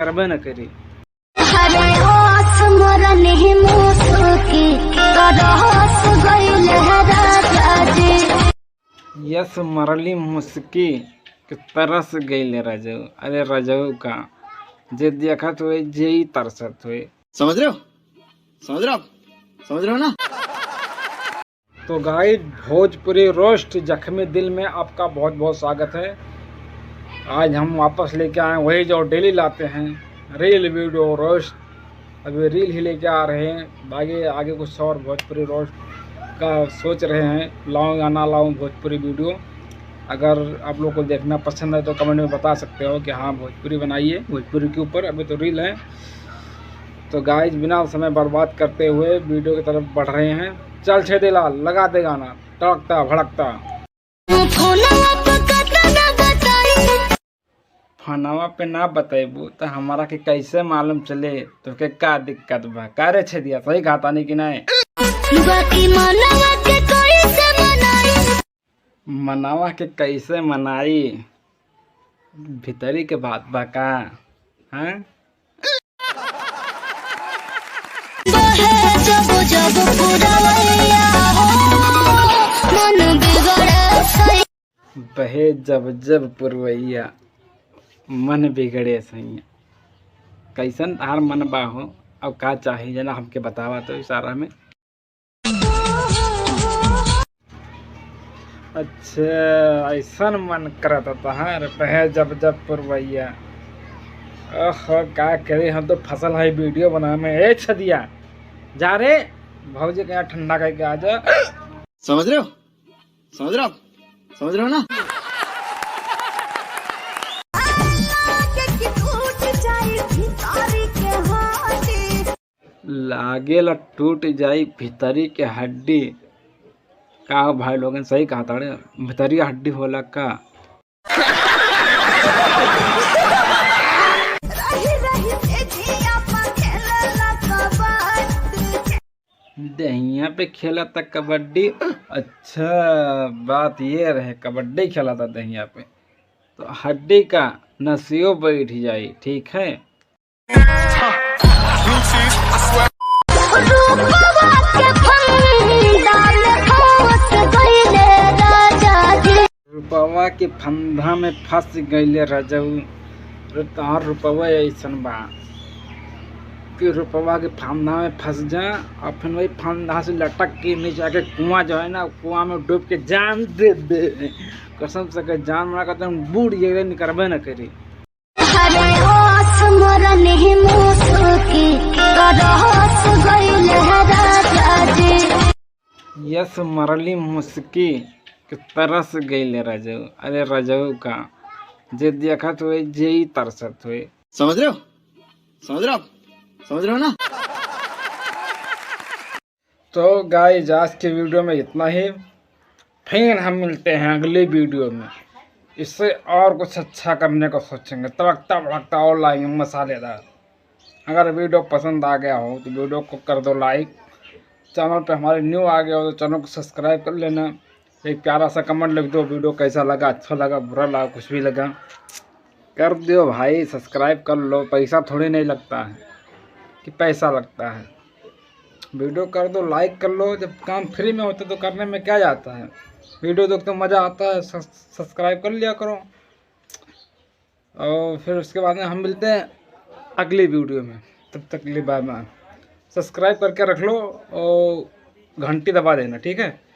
करबे न करी। यस मरली मुस्की के तरस गई रजऊ। अरे रजऊ का जे देखत हुए जे ही तरसत हुए। समझ रहे हो? समझ रहे हो? समझ रहे हो ना? तो गाइस, भोजपुरी रोस्ट जख्मी दिल में आपका बहुत बहुत स्वागत है। आज हम वापस लेके आए वही जो डेली लाते हैं, रील वीडियो रोस्ट। अभी रील ही लेके आ रहे हैं, आगे कुछ और भोजपुरी रोस्ट का सोच रहे हैं, लाऊं या ना लाऊं भोजपुरी वीडियो। अगर आप लोग को देखना पसंद है तो कमेंट में बता सकते हो कि हाँ भोजपुरी बनाइए, भोजपुरी के ऊपर। अभी तो रील है। तो गाइस, बिना समय बर्बाद करते हुए वीडियो की तरफ बढ़ रहे हैं। चल छेदे लाल, लगा दे गाना तड़कता भड़कता। फनावा पे ना बताइबू तो हमारा के कैसे मालूम चले तो के का दिक्कत बा? का रे छेदिया, सही कहता नहीं कि नहीं? मनावा के कैसे मनाई, भीतरी के बात बा का? हाँ, बहे जब जब पुरवैया मन बिगड़े सैया। कैसन तार मन बा हो, अब का चाहिए जना हमके बतावा तो इशारा में। अच्छा, ऐसा मन करता तहार बहे जब जब पुरवैया। ओहो, का करे, हम तो फसल है वीडियो बना में। ए छदिया, जा रे भौजी के यहाँ ठंडा करके आ जा। समझ रहे हो? समझ रहे हो? समझ रहे हो ना? लागेला टूट जाई भीतरी के हड्डी। का भाई लोगन, सही कहा था रे, भीतरी हड्डी होला का? दहिया पे खेला था कबड्डी। अच्छा, बात ये रहे, कबड्डी खेला था दहिया पे तो हड्डी का नसियो बैठ जाई। ठीक है, रुपवा के फंदा में फंस गईले रजऊ। तार रुपवा ऐसन बा कि रुपवा के फंदा में फंस जा और फिर वही फंदा से लटक के नीचे आके कुआं जो है ना, कुआं में डूब के जान दे दे। कसम से कर जान मना करते बूढ़ ये निकलबे न करी। यस मरली मुस्की के तरस गई रजऊ। अरे रजऊ का जे देखत हुए जे ही तरसत हुए। समझ रहे हो? समझ रहे हो? समझ रहे हो ना? तो गाइस, आज के वीडियो में इतना ही। फिर हम मिलते हैं अगले वीडियो में। इससे और कुछ अच्छा करने को सोचेंगे, तड़कता भड़कता और लाएंगे मसालेदार। अगर वीडियो पसंद आ गया हो तो वीडियो को कर दो लाइक। चैनल पे हमारे न्यू आ गया हो तो चैनल को सब्सक्राइब कर लेना। एक प्यारा सा कमेंट लिख दो, वीडियो कैसा लगा, अच्छा लगा, बुरा लगा, कुछ भी लगा कर दो भाई। सब्सक्राइब कर लो, पैसा थोड़ी नहीं लगता है कि पैसा लगता है। वीडियो कर दो, लाइक कर लो। जब काम फ्री में होता तो करने में क्या जाता है? वीडियो देख तो मज़ा आता है, सब्सक्राइब कर लिया करो। और फिर उसके बाद में हम मिलते हैं अगली वीडियो में। तब तक के लिए बाय बाय। सब्सक्राइब करके रख लो और घंटी दबा देना, ठीक है?